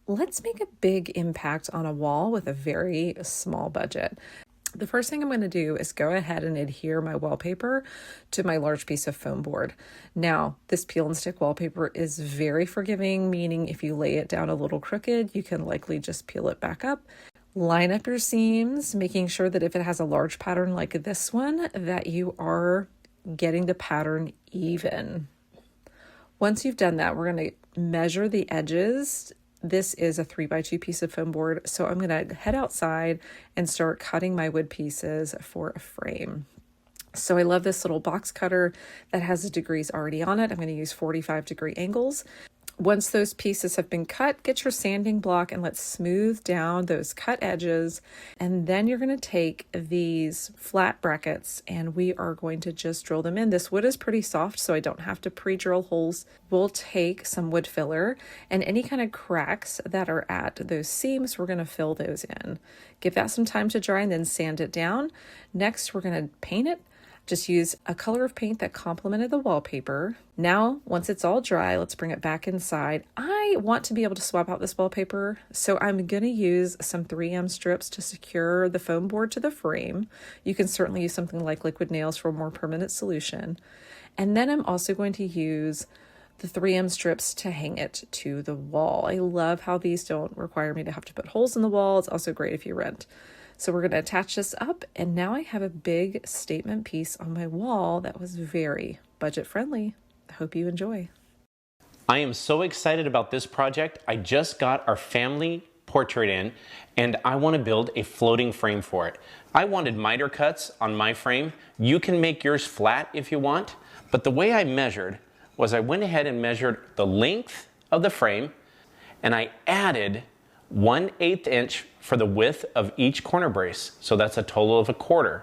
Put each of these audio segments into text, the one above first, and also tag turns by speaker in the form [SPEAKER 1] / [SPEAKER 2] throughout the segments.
[SPEAKER 1] Let's make a big impact on a wall with a very small budget. The first thing I'm going to do is go ahead and adhere my wallpaper to my large piece of foam board. Now, this peel and stick wallpaper is very forgiving, meaning if you lay it down a little crooked, you can likely just peel it back up. Line up your seams, making sure that if it has a large pattern like this one, that you are getting the pattern even. Once you've done that, we're going to measure the edges. This is a 3x2 piece of foam board, so I'm going to head outside and start cutting my wood pieces for a frame. So I love this little box cutter that has the degrees already on it. I'm going to use 45-degree angles. Once those pieces have been cut, get your sanding block and let's smooth down those cut edges. And then you're going to take these flat brackets and we are going to just drill them in. This wood is pretty soft, so I don't have to pre-drill holes. We'll take some wood filler and any kind of cracks that are at those seams, we're going to fill those in. Give that some time to dry and then sand it down. Next, we're going to paint it. Just use a color of paint that complemented the wallpaper. Now, once it's all dry, let's bring it back inside. I want to be able to swap out this wallpaper, so I'm going to use some 3M strips to secure the foam board to the frame. You can certainly use something like liquid nails for a more permanent solution. And then I'm also going to use the 3M strips to hang it to the wall. I love how these don't require me to have to put holes in the wall. It's also great if you rent. So we're going to attach this up, and now I have a big statement piece on my wall that was very budget friendly. I hope you enjoy.
[SPEAKER 2] I am so excited about this project. I just got our family portrait in, and I want to build a floating frame for it. I wanted miter cuts on my frame. You can make yours flat if you want, but the way I measured was I went ahead and measured the length of the frame, and I added 1/8 inch for the width of each corner brace. So that's a total of 1/4.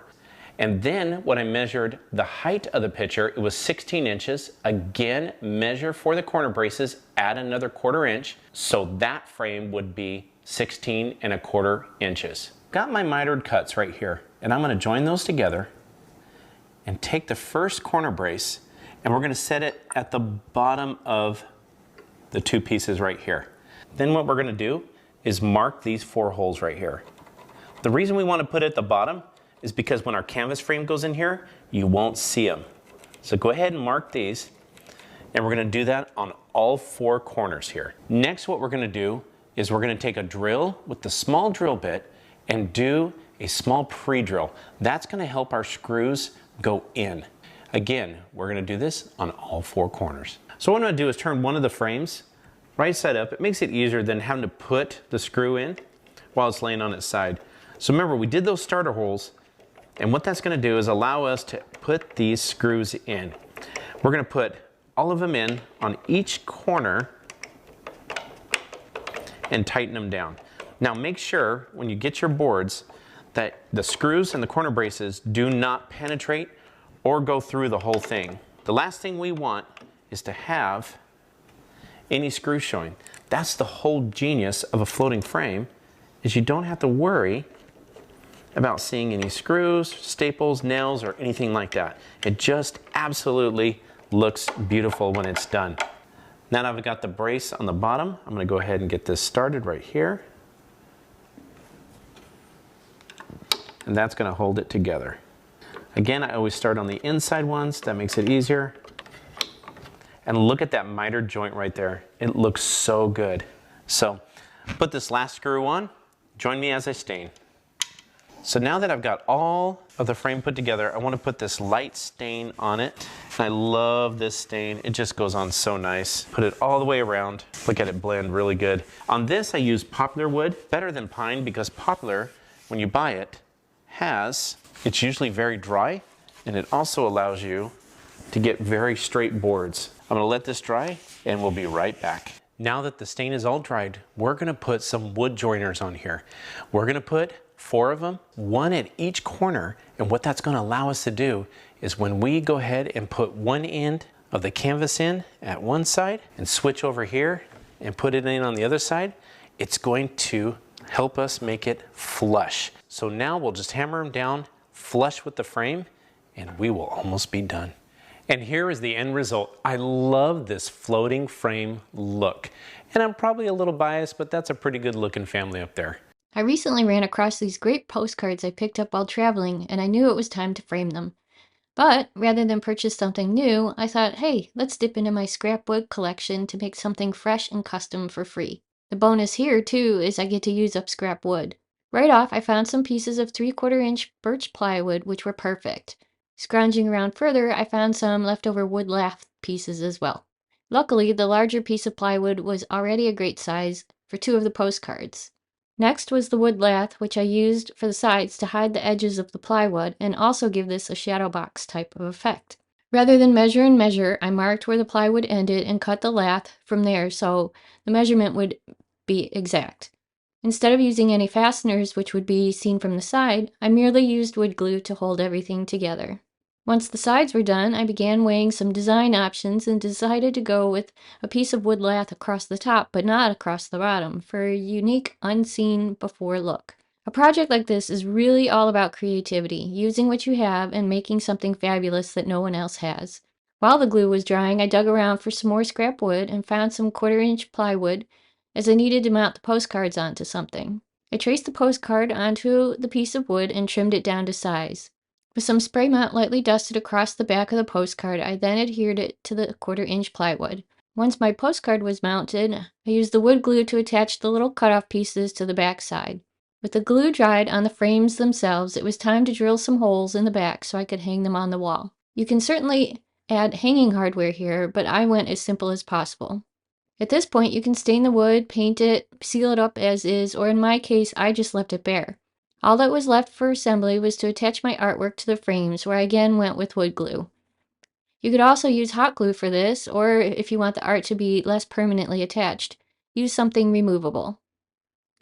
[SPEAKER 2] And then when I measured the height of the picture, it was 16 inches. Again, measure for the corner braces, add another 1/4 inch. So that frame would be 16 1/4 inches. Got my mitered cuts right here, and I'm gonna join those together and take the first corner brace, and we're gonna set it at the bottom of the two pieces right here. Then what we're gonna do is mark these 4 holes right here. The reason we want to put it at the bottom is because when our canvas frame goes in here, you won't see them. So go ahead and mark these, and we're going to do that on all 4 corners here. Next, what we're going to do is we're going to take a drill with the small drill bit and do a small pre-drill. That's going to help our screws go in. Again, we're going to do this on all 4 corners. So what I'm going to do is turn one of the frames right side up. It makes it easier than having to put the screw in while it's laying on its side. So remember, we did those starter holes, and what that's going to do is allow us to put these screws in. We're going to put all of them in on each corner and tighten them down. Now make sure when you get your boards that the screws and the corner braces do not penetrate or go through the whole thing. The last thing we want is to have any screws showing. That's the whole genius of a floating frame, is you don't have to worry about seeing any screws, staples, nails, or anything like that. It just absolutely looks beautiful when it's done. Now that I've got the brace on the bottom, I'm going to go ahead and get this started right here. And that's going to hold it together. Again, I always start on the inside ones. That makes it easier. And look at that mitered joint right there. It looks so good. So put this last screw on. Join me as I stain. So now that I've got all of the frame put together, I want to put this light stain on it. And I love this stain. It just goes on so nice. Put it all the way around. Look at it blend really good. On this, I use poplar wood, better than pine, because poplar, when you buy it, it's usually very dry, and it also allows you to get very straight boards. I'm gonna let this dry and we'll be right back. Now that the stain is all dried, we're gonna put some wood joiners on here. We're gonna put 4 of them, 1 at each corner, and what that's gonna allow us to do is when we go ahead and put one end of the canvas in at one side and switch over here and put it in on the other side, it's going to help us make it flush. So now we'll just hammer them down flush with the frame and we will almost be done. And here is the end result. I love this floating frame look. And I'm probably a little biased, but that's a pretty good looking family up there.
[SPEAKER 3] I recently ran across these great postcards I picked up while traveling, and I knew it was time to frame them. But rather than purchase something new, I thought, hey, let's dip into my scrapwood collection to make something fresh and custom for free. The bonus here, too, is I get to use up scrap wood. Right off, I found some pieces of 3/4-inch birch plywood, which were perfect. Scrounging around further, I found some leftover wood lath pieces as well. Luckily, the larger piece of plywood was already a great size for 2 of the postcards. Next was the wood lath, which I used for the sides to hide the edges of the plywood and also give this a shadow box type of effect. Rather than measure and measure, I marked where the plywood ended and cut the lath from there so the measurement would be exact. Instead of using any fasteners which would be seen from the side, I merely used wood glue to hold everything together. Once the sides were done, I began weighing some design options and decided to go with a piece of wood lath across the top but not across the bottom for a unique, unseen before look. A project like this is really all about creativity, using what you have and making something fabulous that no one else has. While the glue was drying, I dug around for some more scrap wood and found some 1/4-inch plywood as I needed to mount the postcards onto something. I traced the postcard onto the piece of wood and trimmed it down to size. With some spray mount lightly dusted across the back of the postcard, I then adhered it to the 1/4-inch plywood. Once my postcard was mounted, I used the wood glue to attach the little cutoff pieces to the back side. With the glue dried on the frames themselves, it was time to drill some holes in the back so I could hang them on the wall. You can certainly add hanging hardware here, but I went as simple as possible. At this point, you can stain the wood, paint it, seal it up as is, or in my case, I just left it bare. All that was left for assembly was to attach my artwork to the frames, where I again went with wood glue. You could also use hot glue for this, or if you want the art to be less permanently attached, use something removable.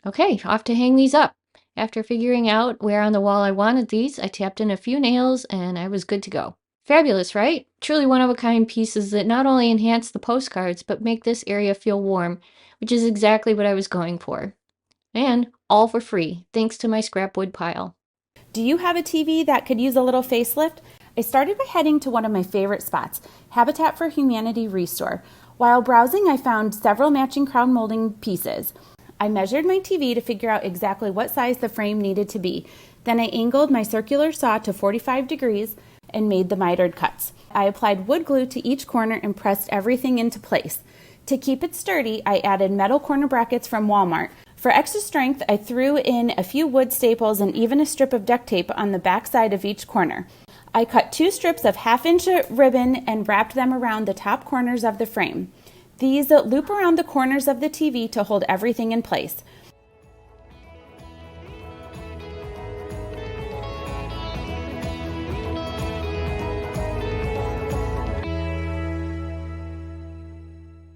[SPEAKER 3] Okay, off to hang these up. After figuring out where on the wall I wanted these, I tapped in a few nails and I was good to go. Fabulous, right? Truly one-of-a-kind pieces that not only enhance the postcards, but make this area feel warm, which is exactly what I was going for. And all for free, thanks to my scrap wood pile.
[SPEAKER 4] Do you have a TV that could use a little facelift? I started by heading to one of my favorite spots, Habitat for Humanity Restore. While browsing, I found several matching crown molding pieces. I measured my TV to figure out exactly what size the frame needed to be. Then I angled my circular saw to 45 degrees and made the mitered cuts. I applied wood glue to each corner and pressed everything into place. To keep it sturdy, I added metal corner brackets from Walmart. For extra strength, I threw in a few wood staples and even a strip of duct tape on the back side of each corner. I cut 2 strips of 1/2-inch ribbon and wrapped them around the top corners of the frame. These loop around the corners of the TV to hold everything in place.